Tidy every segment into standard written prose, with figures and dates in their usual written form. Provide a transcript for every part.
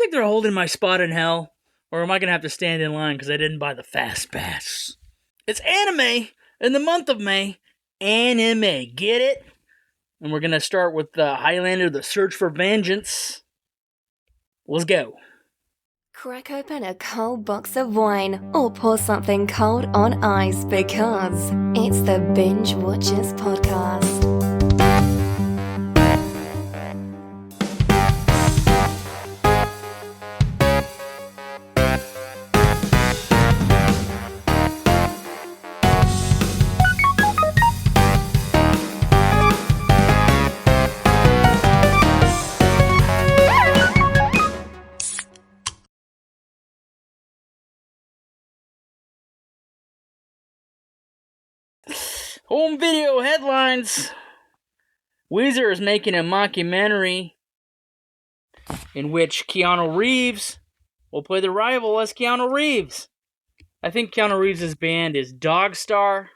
think they're holding my spot in hell, or am I going to have to stand in line because I didn't buy the fast pass? It's anime in the month of May. Anime, get it? And we're going to start with Highlander, The Search for Vengeance. Let's go. Crack open a cold box of wine or pour something cold on ice because it's the Binge-Watchers Podcast. Home video headlines. Weezer is making a mockumentary in which Keanu Reeves will play the rival as Keanu Reeves. I think Keanu Reeves' band is Dogstar.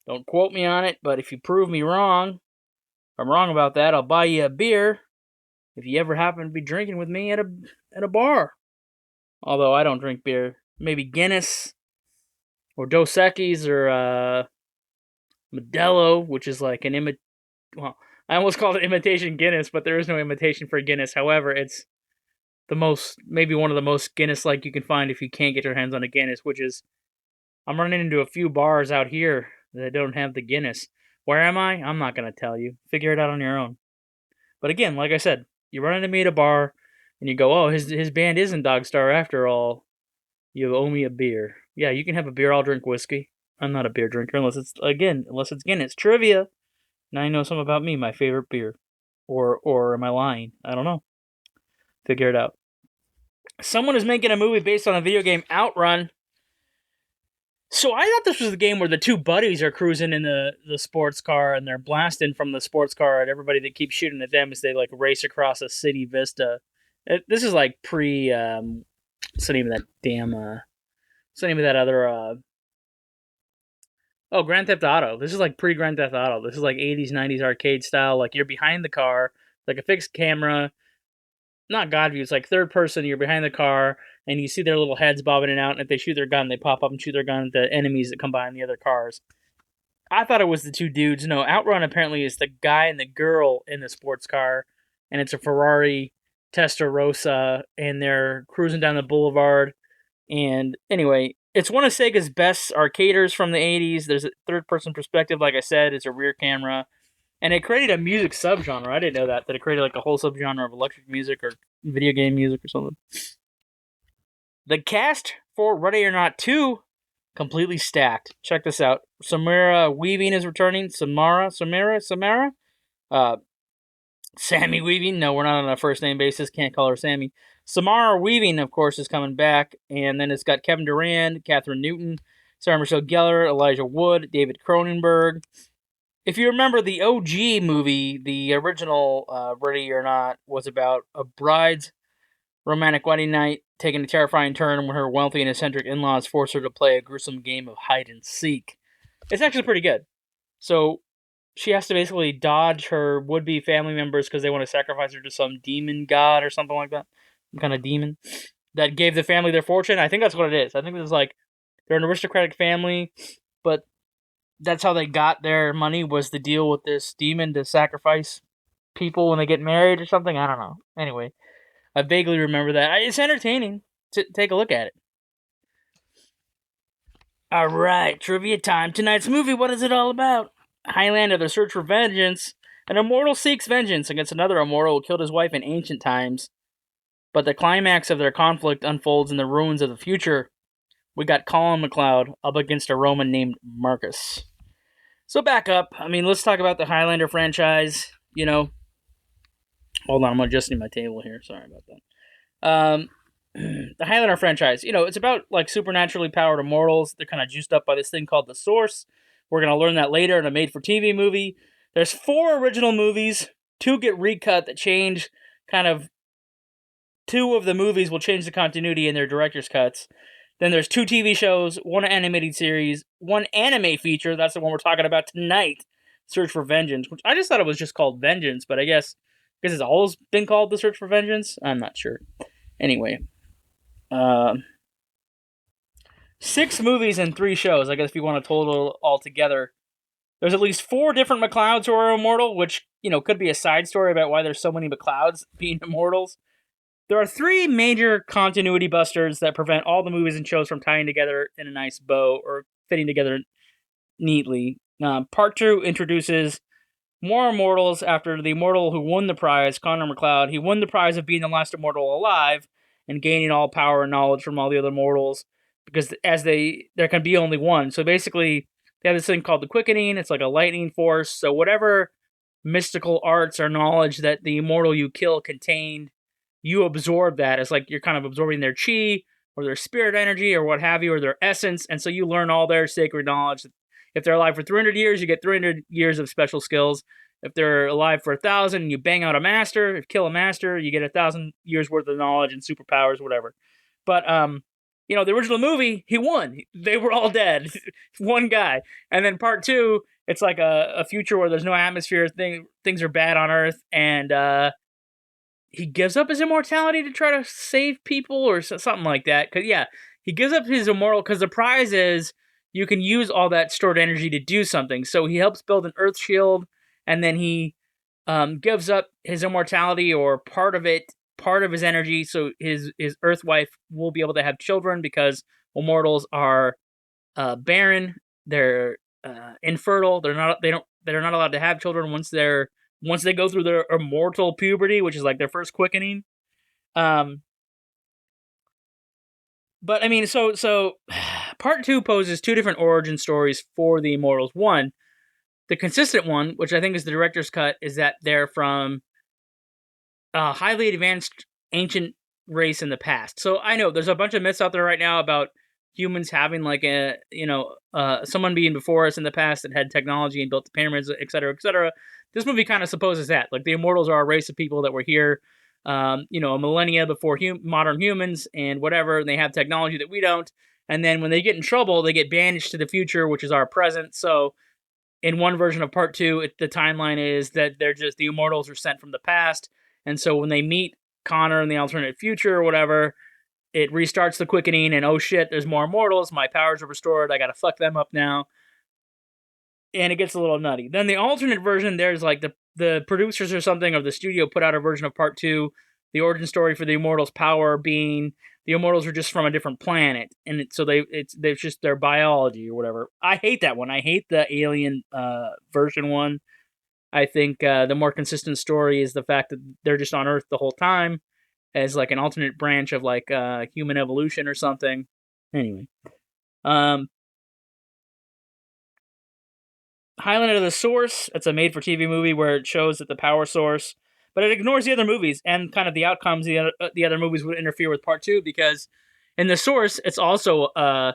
Don't quote me on it, but if you prove me wrong, if I'm wrong about that, I'll buy you a beer if you ever happen to be drinking with me at a bar. Although I don't drink beer. Maybe Guinness or Dos Equis or Modelo, which is like I almost called it imitation Guinness, but there is no imitation for Guinness. However, it's maybe one of the most Guinness-like you can find if you can't get your hands on a Guinness, which is, I'm running into a few bars out here that don't have the Guinness. Where am I? I'm not going to tell you. Figure it out on your own. But again, like I said, you run into me at a bar, and you go, oh, his band isn't Dogstar after all. You owe me a beer. Yeah, you can have a beer, I'll drink whiskey. I'm not a beer drinker unless it's Guinness. Trivia. Now you know something about me, my favorite beer. Or am I lying? I don't know. Figure it out. Someone is making a movie based on a video game, OutRun. So I thought this was the game where the two buddies are cruising in the sports car and they're blasting from the sports car at everybody that keeps shooting at them as they like race across a city vista. This is like pre what's the name of that damn what's the name of that other Grand Theft Auto. This is like pre-Grand Theft Auto. This is like 80s, 90s arcade style. Like, you're behind the car, like a fixed camera. Not God view, it's like third person. You're behind the car, and you see their little heads bobbing in and out, and if they shoot their gun, they pop up and shoot their gun at the enemies that come by in the other cars. I thought it was the two dudes. No, OutRun apparently is the guy and the girl in the sports car, and it's a Ferrari Testarossa, and they're cruising down the boulevard. And anyway, it's one of Sega's best arcaders from the 80s. There's a third-person perspective, like I said. It's a rear camera. And it created a music subgenre. I didn't know that it created like a whole subgenre of electric music or video game music or something. The cast for Ready or Not 2, completely stacked. Check this out. Samara Weaving is returning. Samara? Sammy Weaving. No, we're not on a first-name basis. Can't call her Sammy. Samara Weaving, of course, is coming back, and then it's got Kevin Durant, Catherine Newton, Sarah Michelle Gellar, Elijah Wood, David Cronenberg. If you remember the OG movie, the original Ready or Not was about a bride's romantic wedding night taking a terrifying turn when her wealthy and eccentric in-laws force her to play a gruesome game of hide and seek. It's actually pretty good. So she has to basically dodge her would-be family members because they want to sacrifice her to some demon god or something like that. Some kind of demon that gave the family their fortune. I think that's what it is. I think it's like they're an aristocratic family, but that's how they got their money, was to deal with this demon to sacrifice people when they get married or something. I don't know. Anyway, I vaguely remember that. It's entertaining. Take a look at it. All right, trivia time. Tonight's movie, what is it all about? Highlander, The Search for Vengeance. An immortal seeks vengeance against another immortal who killed his wife in ancient times. But the climax of their conflict unfolds in the ruins of the future. We got Colin McLeod up against a Roman named Marcus. So back up. Let's talk about the Highlander franchise. Hold on, I'm adjusting my table here. Sorry about that. The Highlander franchise, it's about like supernaturally powered immortals. They're kind of juiced up by this thing called the Source. We're going to learn that later in a made-for-TV movie. There's 4 original movies. 2 get recut that change kind of... 2 of the movies will change the continuity in their director's cuts. Then there's 2 TV shows, 1 animated series, 1 anime feature. That's the one we're talking about tonight. Search for Vengeance, which I just thought it was just called Vengeance, but I guess because it's always been called The Search for Vengeance. I'm not sure. Anyway, 6 movies and 3 shows. I guess if you want to total all together, there's at least 4 different McLeods who are immortal, which could be a side story about why there's so many McLeods being immortals. There are 3 major continuity busters that prevent all the movies and shows from tying together in a nice bow or fitting together neatly. Part 2 introduces more immortals after the immortal who won the prize, Connor McLeod. He won the prize of being the last immortal alive and gaining all power and knowledge from all the other mortals, because there can be only one. So basically, they have this thing called the quickening. It's like a lightning force. So whatever mystical arts or knowledge that the immortal you kill contained, you absorb that. It's like you're kind of absorbing their chi or their spirit energy or what have you, or their essence. And so you learn all their sacred knowledge. If they're alive for 300 years, you get 300 years of special skills. If they're alive for 1,000 and you bang out a master, if you kill a master, you get 1,000 years worth of knowledge and superpowers, whatever. But, the original movie, he won. They were all dead. One guy. And then part 2, it's like a future where there's no atmosphere, things are bad on Earth, and he gives up his immortality to try to save people or something like that. He gives up his immortal because the prize is you can use all that stored energy to do something. So he helps build an Earth shield, and then he gives up his immortality or part of his energy, so his Earth wife will be able to have children, because immortals are barren. They're infertile. They're not allowed to have children once they go through their immortal puberty, which is like their first quickening. But I mean, so part 2 poses 2 different origin stories for the immortals. One, the consistent one, which I think is the director's cut, is that they're from a highly advanced ancient race in the past. So I know there's a bunch of myths out there right now about humans having like someone being before us in the past that had technology and built the pyramids, et cetera, et cetera. This movie kind of supposes that, like, the immortals are a race of people that were here, a millennia before modern humans and whatever. And they have technology that we don't. And then when they get in trouble, they get banished to the future, which is our present. So in one version of part 2, the timeline is that the immortals are sent from the past. And so when they meet Connor in the alternate future or whatever, it restarts the quickening, and oh shit, there's more immortals. My powers are restored. I gotta fuck them up now. And it gets a little nutty. Then the alternate version, there's like the producers or something of the studio put out a version of part 2, the origin story for the immortals' power being the immortals are just from a different planet, and it's just their biology or whatever. I hate that one. I hate the alien version one. I think the more consistent story is the fact that they're just on Earth the whole time, as like an alternate branch of like human evolution or something. Anyway, Highlander: The Source. It's a made-for-TV movie where it shows that the power source, but it ignores the other movies and kind of the outcomes the other movies would interfere with part 2, because in The Source, it's also a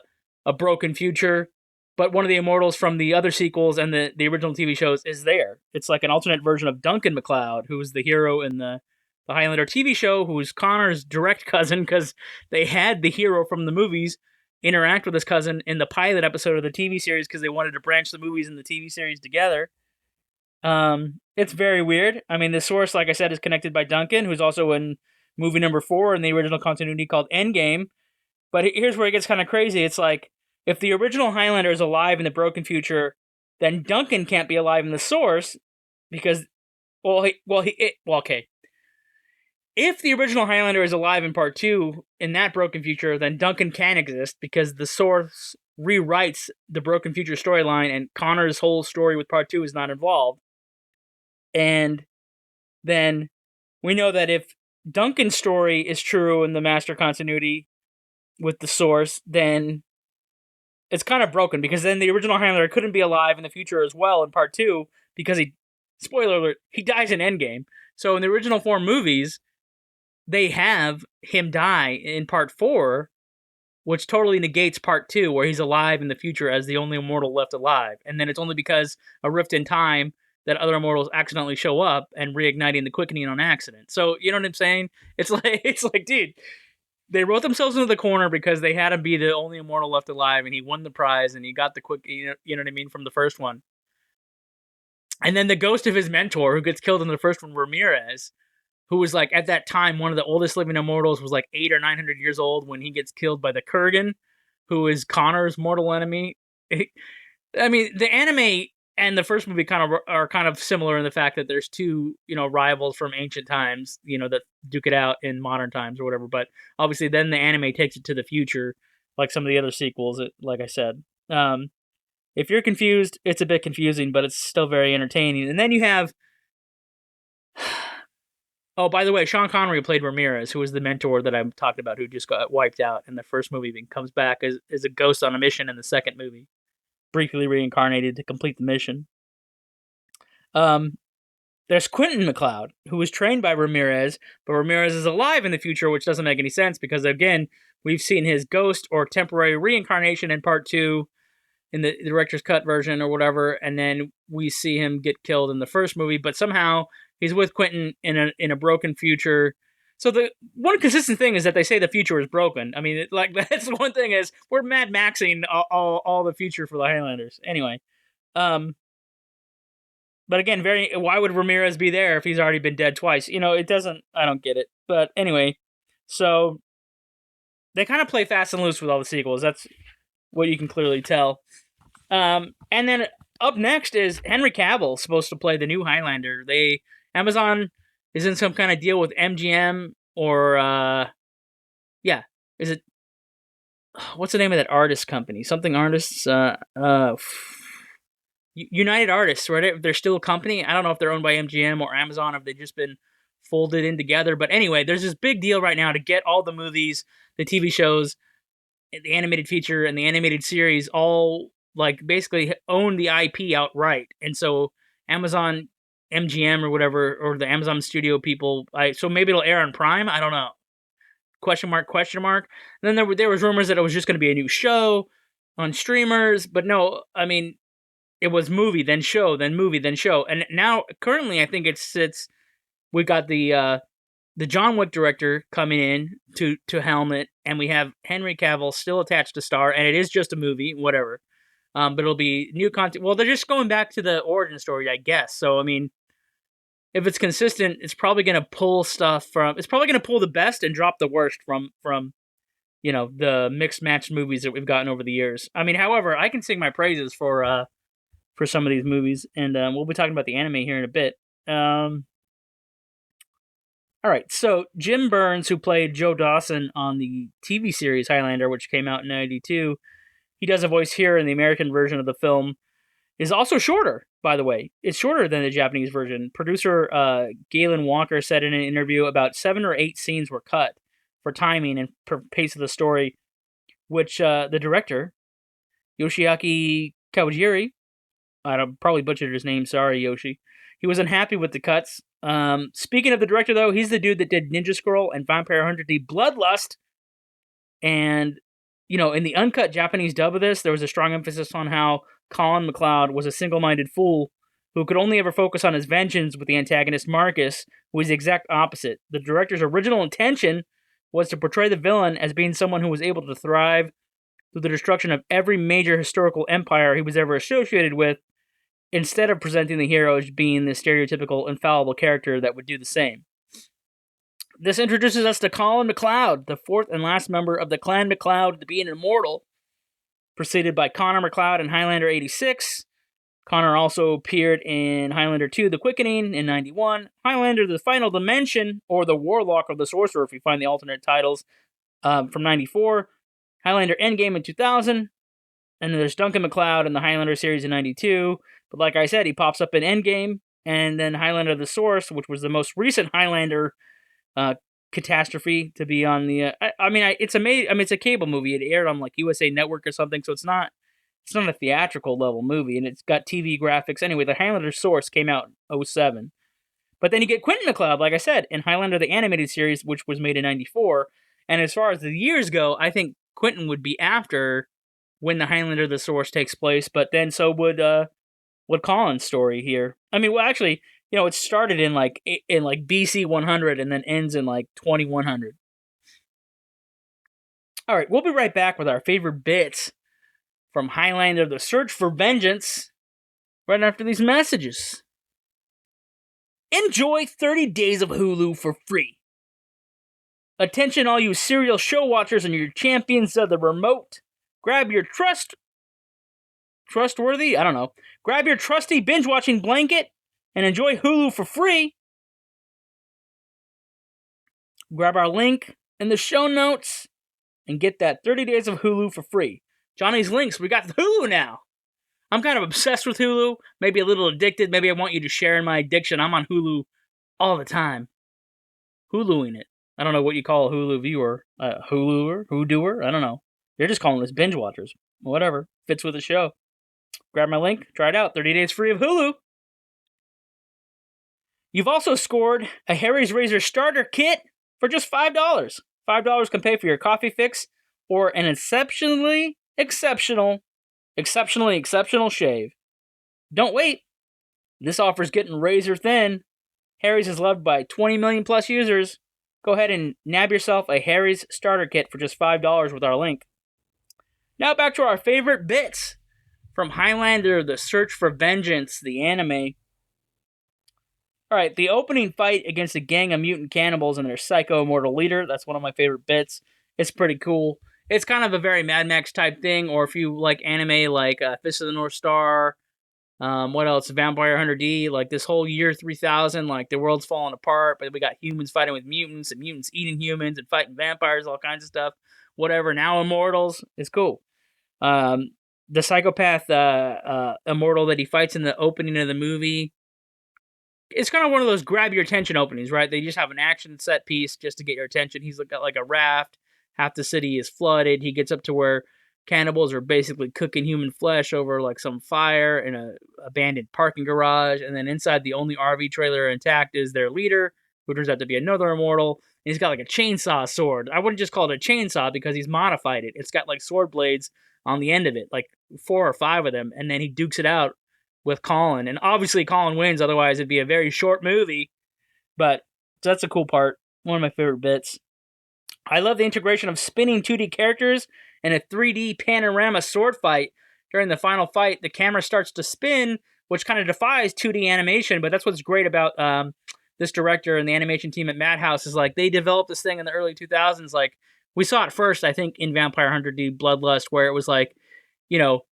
broken future, but one of the immortals from the other sequels and the original TV shows is there. It's like an alternate version of Duncan MacLeod, who's the hero in the Highlander TV show, who's Connor's direct cousin, because they had the hero from the movies interact with his cousin in the pilot episode of the TV series, because they wanted to branch the movies and the TV series together. It's very weird. I mean, The Source, like I said, is connected by Duncan, who's also in movie number 4 in the original continuity called Endgame. But here's where it gets kind of crazy. It's like, if the original Highlander is alive in the broken future, then Duncan can't be alive in The Source, because, okay. If the original Highlander is alive in part 2 in that broken future, then Duncan can exist, because The Source rewrites the broken future storyline, and Connor's whole story with part 2 is not involved. And then we know that if Duncan's story is true in the master continuity with The Source, then it's kind of broken, because then the original Highlander couldn't be alive in the future as well in part 2, because spoiler alert, he dies in Endgame. So in the original 4 movies, they have him die in part 4, which totally negates part 2, where he's alive in the future as the only immortal left alive. And then it's only because a rift in time that other immortals accidentally show up and reigniting the quickening on accident. So, you know what I'm saying? It's like, dude, they wrote themselves into the corner because they had him be the only immortal left alive, and he won the prize, and he got the you know what I mean, from the first one. And then the ghost of his mentor, who gets killed in the first one, Ramirez, who was like at that time one of the oldest living immortals, was like 800 or 900 years old when he gets killed by the Kurgan, who is Connor's mortal enemy. I mean, the anime and the first movie are kind of similar in the fact that there's two, rivals from ancient times, that duke it out in modern times or whatever. But obviously, then the anime takes it to the future, like some of the other sequels. Like I said, if you're confused, it's a bit confusing, but it's still very entertaining. And then you have, oh, by the way, Sean Connery played Ramirez, who was the mentor that I talked about, who just got wiped out in the first movie, and comes back as a ghost on a mission in the second movie, briefly reincarnated to complete the mission. There's Quentin MacLeod, who was trained by Ramirez, but Ramirez is alive in the future, which doesn't make any sense because, again, we've seen his ghost or temporary reincarnation in part 2 in the director's cut version or whatever, and then we see him get killed in the first movie, but somehow he's with Quentin in a broken future. So the one consistent thing is that they say the future is broken. I mean, that's the one thing is we're Mad Maxing all the future for the Highlanders. Anyway, but again, why would Ramirez be there if he's already been dead twice? It doesn't. I don't get it. But anyway, so they kind of play fast and loose with all the sequels. That's what you can clearly tell. And then up next is Henry Cavill, supposed to play the new Highlander. Amazon is in some kind of deal with MGM or is it? What's the name of that artist company? Something Artists. United Artists, right? They're still a company. I don't know if they're owned by MGM or Amazon, or if they've just been folded in together. But anyway, there's this big deal right now to get all the movies, the TV shows, the animated feature, and the animated series all basically own the IP outright. And so Amazon, MGM or whatever, or the Amazon studio people, so maybe it'll air on Prime. I don't know. Question mark. And then there was rumors that it was just going to be a new show on streamers, but no, I mean, it was movie, then show, then movie, then show. And now, currently, I think we got the John Wick director coming in to helm it, and we have Henry Cavill still attached to star, and it is just a movie, whatever. But it'll be new content. Well, they're just going back to the origin story, I guess. So, I mean, if it's consistent, it's probably going to pull stuff from... It's probably going to pull the best and drop the worst from the mixed match movies that we've gotten over the years. I mean, however, I can sing my praises for some of these movies, and we'll be talking about the anime here in a bit. All right, so Jim Burns, who played Joe Dawson on the TV series Highlander, which came out in 1992, he does a voice here in the American version of the film, is also shorter, by the way. It's shorter than the Japanese version. Producer Galen Walker said in an interview about 7 or 8 scenes were cut for timing and pace of the story, which the director, Yoshiaki Kawajiri, I probably butchered his name, sorry, Yoshi, he was unhappy with the cuts. Speaking of the director, though, he's the dude that did Ninja Scroll and Vampire Hunter D Bloodlust. And, in the uncut Japanese dub of this, there was a strong emphasis on how Colin MacLeod was a single-minded fool who could only ever focus on his vengeance with the antagonist Marcus, who was the exact opposite. The director's original intention was to portray the villain as being someone who was able to thrive through the destruction of every major historical empire he was ever associated with, instead of presenting the hero as being the stereotypical infallible character that would do the same. This introduces us to Colin MacLeod, the fourth and last member of the Clan MacLeod to be an immortal, preceded by Connor MacLeod in Highlander 86. Connor also appeared in Highlander 2, The Quickening in 91, Highlander, The Final Dimension, or The Warlock of the Sorcerer, if you find the alternate titles, from 94, Highlander Endgame in 2000, and then there's Duncan MacLeod in the Highlander series in 92. But like I said, he pops up in Endgame, and then Highlander The Source, which was the most recent Highlander catastrophe to be on the... it's a cable movie. It aired on USA Network or something, so it's not a theatrical level movie, and it's got TV graphics. Anyway, the Highlander Source came out in 2007. But then you get Quentin MacLeod, like I said, in Highlander the Animated Series, which was made in 94. And as far as the years go, I think Quentin would be after when the Highlander the Source takes place, but then so would Colin's story here. I mean, well, actually, it started in BC 100 and then ends in 2100. All right, we'll be right back with our favorite bits from Highlander: The Search for Vengeance right after these messages. Enjoy 30 days of Hulu for free. Attention all you serial show watchers and your champions of the remote. Grab your trustworthy, I don't know. Grab your trusty binge-watching blanket and enjoy Hulu for free. Grab our link in the show notes and get that 30 days of Hulu for free. Johnny's Links, we got Hulu now. I'm kind of obsessed with Hulu, maybe a little addicted. Maybe I want you to share in my addiction. I'm on Hulu all the time. Huluing it. I don't know what you call a Hulu viewer. Huluer? Who-doer? I don't know. They're just calling us binge watchers. Whatever. Fits with the show. Grab my link. Try it out. 30 days free of Hulu. You've also scored a Harry's Razor starter kit for just $5. $5 can pay for your coffee fix or an exceptionally exceptional shave. Don't wait. This offer's getting razor thin. Harry's is loved by 20 million plus users. Go ahead and nab yourself a Harry's starter kit for just $5 with our link. Now back to our favorite bits from Highlander, The Search for Vengeance, the anime. Alright, the opening fight against a gang of mutant cannibals and their psycho immortal leader. That's one of my favorite bits. It's pretty cool. It's kind of a very Mad Max type thing, or if you like anime like Fist of the North Star, what else? Vampire Hunter D, like this whole year 3000, like the world's falling apart, but we got humans fighting with mutants and mutants eating humans and fighting vampires, all kinds of stuff. Whatever, now immortals. It's cool. The psychopath immortal that he fights in the opening of the movie, it's kind of one of those grab your attention openings, right? They just have an action set piece just to get your attention. He's got like a raft. Half the city is flooded. He gets up to where cannibals are basically cooking human flesh over like some fire in a abandoned parking garage. And then inside the only RV trailer intact is their leader, who turns out to be another immortal. And he's got like a chainsaw sword. I wouldn't just call it a chainsaw because he's modified it. It's got like sword blades on the end of it, like 4 or 5 of them. And then he dukes it out with Colin. And obviously Colin wins, otherwise it'd be a very short movie. But that's a cool part. One of my favorite bits. I love the integration of spinning 2D characters and a 3D panorama sword fight. During the final fight, the camera starts to spin, which kind of defies 2D animation, but that's what's great about this director and the animation team at Madhouse is like they developed this thing in the early 2000s. Like we saw it first, I think, in Vampire Hunter D Bloodlust, where it was like, you know,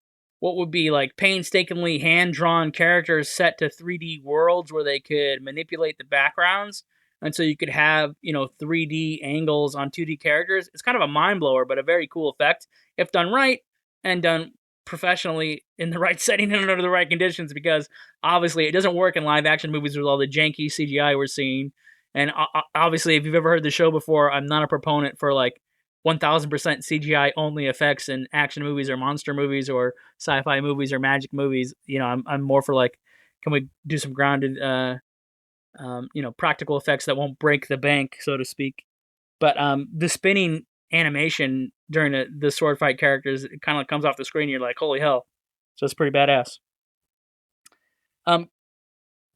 what would be like painstakingly hand-drawn characters set to 3D worlds where they could manipulate the backgrounds. And so you could have, you know, 3D angles on 2D characters. It's kind of a mind blower, but a very cool effect if done right and done professionally in the right setting and under the right conditions, because obviously it doesn't work in live action movies with all the janky CGI we're seeing. And obviously, if you've ever heard the show before, I'm not a proponent for like 1000% CGI only effects in action movies or monster movies or sci-fi movies or magic movies. You know, I'm more for like, can we do some grounded, practical effects that won't break the bank, so to speak. But the spinning animation during the sword fight characters, it kind of comes off the screen. And you're like, holy hell! So it's pretty badass.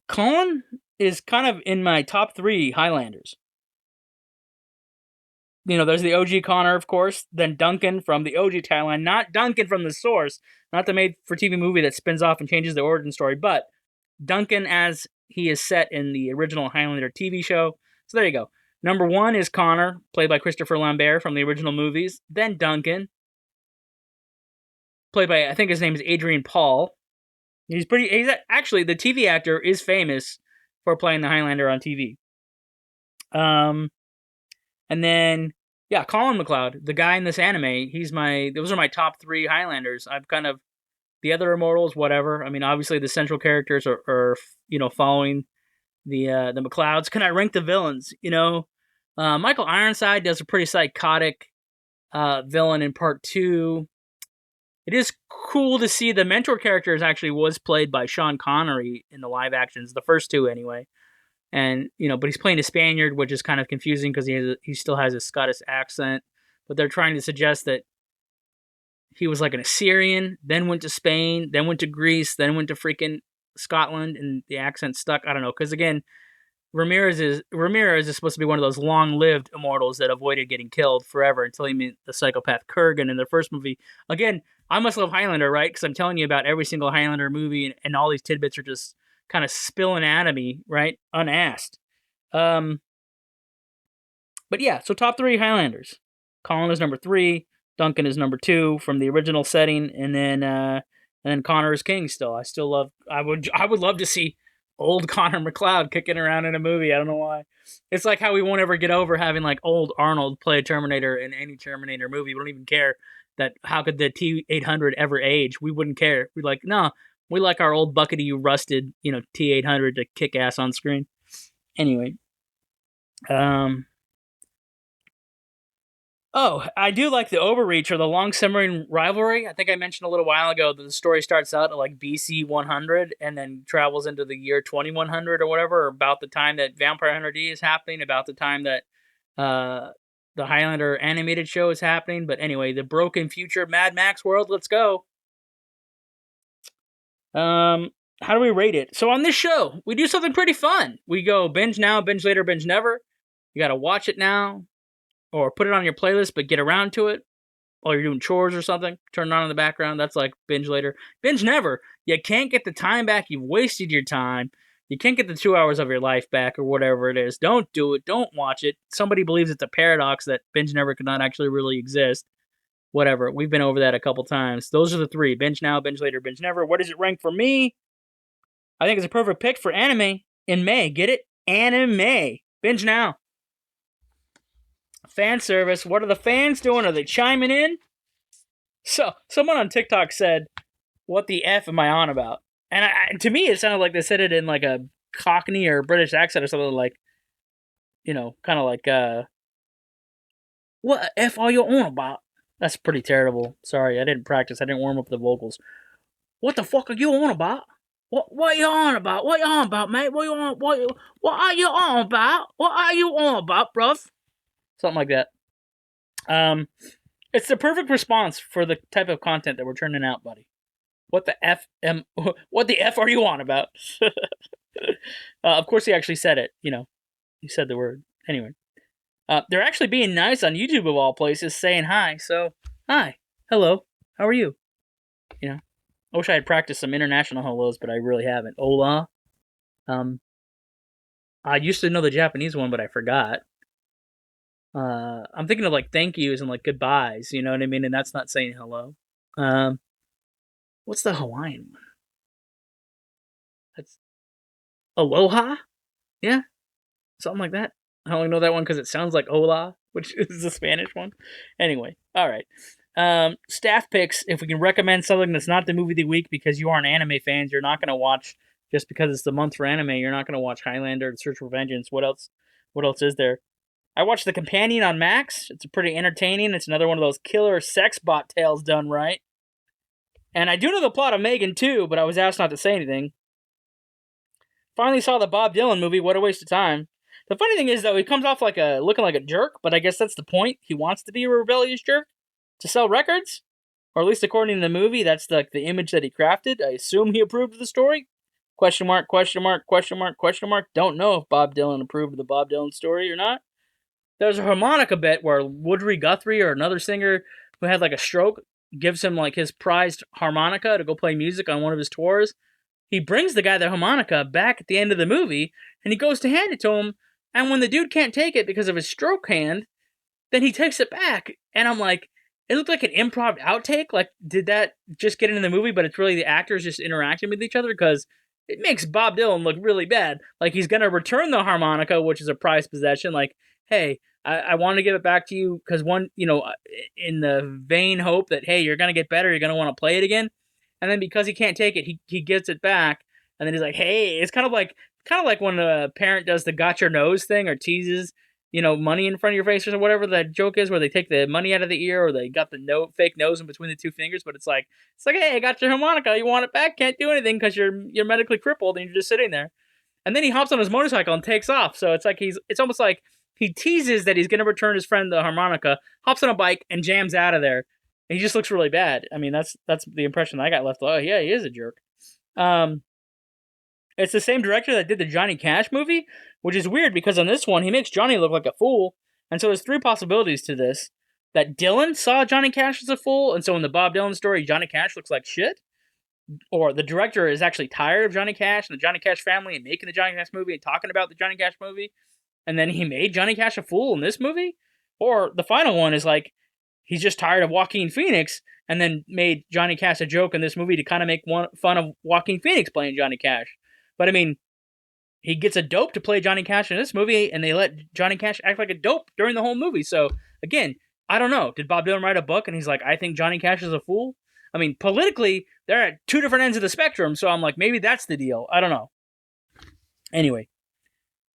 Colin is kind of in my top 3 Highlanders. You know, there's the OG Connor, of course, then Duncan from the OG tagline, not Duncan from the source, not the made-for-TV movie that spins off and changes the origin story, but Duncan as he is set in the original Highlander TV show. So there you go. Number 1 is Connor, played by Christopher Lambert from the original movies. Then Duncan, played by, I think his name is Adrian Paul. Actually, the TV actor is famous for playing the Highlander on TV. And then, yeah, Colin McLeod, the guy in this anime, those are my top 3 Highlanders. I've kind of, the other immortals, whatever. I mean, obviously the central characters are following the McLeods. Can I rank the villains? Michael Ironside does a pretty psychotic villain in part 2. It is cool to see the mentor characters actually was played by Sean Connery in the live actions, the first 2 anyway. And, but he's playing a Spaniard, which is kind of confusing because he still has a Scottish accent. But they're trying to suggest that he was like an Assyrian, then went to Spain, then went to Greece, then went to freaking Scotland, and the accent stuck. I don't know, because again, Ramirez is supposed to be one of those long-lived immortals that avoided getting killed forever until he met the psychopath Kurgan in the first movie. Again, I must love Highlander, right? Because I'm telling you about every single Highlander movie, and all these tidbits are just kind of spill anatomy, right? Unasked. But yeah, so top 3 Highlanders. Colin is number 3. Duncan is number 2 from the original setting, and then Connor is king. Still, I would love to see old Connor McLeod kicking around in a movie. I don't know why. It's like how we won't ever get over having like old Arnold play a Terminator in any Terminator movie. We don't even care that how could the T-800 ever age. We wouldn't care. We'd like, no, we like our old buckety rusted, T-800 to kick ass on screen. Anyway, Oh, I do like the overreach or the long simmering rivalry. I think I mentioned a little while ago that the story starts out at like BC 100 and then travels into the year 2100 or whatever, about the time that Vampire Hunter D is happening, about the time that the Highlander animated show is happening. But anyway, the broken future Mad Max world, let's go. How do we rate it? So on this show, we do something pretty fun. We go binge now, binge later, binge never. You got to watch it now. Or put it on your playlist, but get around to it while you're doing chores or something. Turn it on in the background. That's like binge later. Binge never. You can't get the time back. You've wasted your time. You can't get the 2 hours of your life back or whatever it is. Don't do it. Don't watch it. Somebody believes it's a paradox that binge never could not actually really exist. Whatever. We've been over that a couple times. Those are the 3. Binge now, binge later, binge never. What does it rank for me? I think it's a perfect pick for anime in May. Get it? Anime. Binge now. Fan service. What are the fans doing? Are they chiming in? So, someone on TikTok said, "What the F am I on about?" And to me, it sounded like they said it in like a Cockney or British accent or something like, kind of like, "What the F are you on about?" That's pretty terrible. Sorry, I didn't practice. I didn't warm up the vocals. What the fuck are you on about? What are you on about? What you on about, mate? What are you on about? What are you on about, bruv? Something like that. It's the perfect response for the type of content that we're turning out, buddy. What the F are you on about? Of course he actually said it, He said the word. Anyway. They're actually being nice on YouTube of all places, saying hi. So, hi. Hello. How are you? I wish I had practiced some international hellos, but I really haven't. Hola. I used to know the Japanese one, but I forgot. I'm thinking of like thank yous and like goodbyes, you know what I mean? And that's not saying hello. What's the Hawaiian one? That's aloha? Yeah, something like that. I only know that one because it sounds like hola, which is the Spanish one. Anyway, all right. Staff picks. If we can recommend something that's not the movie of the week because you aren't anime fans, you're not going to watch just because it's the month for anime. You're not going to watch Highlander and Search for Vengeance. What else? What else is there? I watched The Companion on Max. It's pretty entertaining. It's another one of those killer sex bot tales done right. And I do know the plot of Megan too, but I was asked not to say anything. Finally saw the Bob Dylan movie. What a waste of time. The funny thing is, though, he comes off looking like a jerk, but I guess that's the point. He wants to be a rebellious jerk to sell records, or at least according to the movie, that's the image that he crafted. I assume he approved of the story. Question mark, question mark, question mark, question mark. Don't know if Bob Dylan approved of the Bob Dylan story or not. There's a harmonica bit where Woodry Guthrie or another singer who had like a stroke gives him like his prized harmonica to go play music on one of his tours. He brings the guy the harmonica back at the end of the movie and he goes to hand it to him. And when the dude can't take it because of his stroke hand, then he takes it back. And I'm like, it looked like an improv outtake. Like, did that just get into the movie, but it's really the actors just interacting with each other? Because it makes Bob Dylan look really bad. Like, he's going to return the harmonica, which is a prized possession. Like, hey, I want to give it back to you because in the vain hope that, hey, you're going to get better, you're going to want to play it again. And then because he can't take it, he gets it back. And then he's like, hey, it's kind of like when a parent does the got your nose thing or teases, money in front of your face or whatever that joke is, where they take the money out of the ear or they got the fake nose in between the two fingers. But it's like, hey, I got your harmonica. You want it back? Can't do anything because you're medically crippled and you're just sitting there. And then he hops on his motorcycle and takes off. So it's almost like he teases that he's going to return his friend the harmonica, hops on a bike and jams out of there. And he just looks really bad. I mean, that's the impression I got left. Oh yeah, he is a jerk. It's the same director that did the Johnny Cash movie, which is weird because on this one, he makes Johnny look like a fool. And so there's 3 possibilities to this. That Dylan saw Johnny Cash as a fool, and so in the Bob Dylan story, Johnny Cash looks like shit. or the director is actually tired of Johnny Cash and the Johnny Cash family and making the Johnny Cash movie and talking about the Johnny Cash movie, and then he made Johnny Cash a fool in this movie? Or the final one is like, he's just tired of Joaquin Phoenix and then made Johnny Cash a joke in this movie to kind of make fun of Joaquin Phoenix playing Johnny Cash. But I mean, he gets a dope to play Johnny Cash in this movie, and they let Johnny Cash act like a dope during the whole movie. So, again, I don't know. Did Bob Dylan write a book and he's like, I think Johnny Cash is a fool? I mean, politically, they're at two different ends of the spectrum, so I'm like, maybe that's the deal. I don't know. Anyway,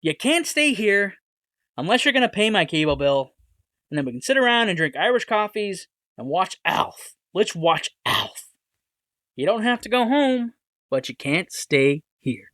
you can't stay here unless you're going to pay my cable bill, and then we can sit around and drink Irish coffees and watch Alf. Let's watch Alf. You don't have to go home, but you can't stay here.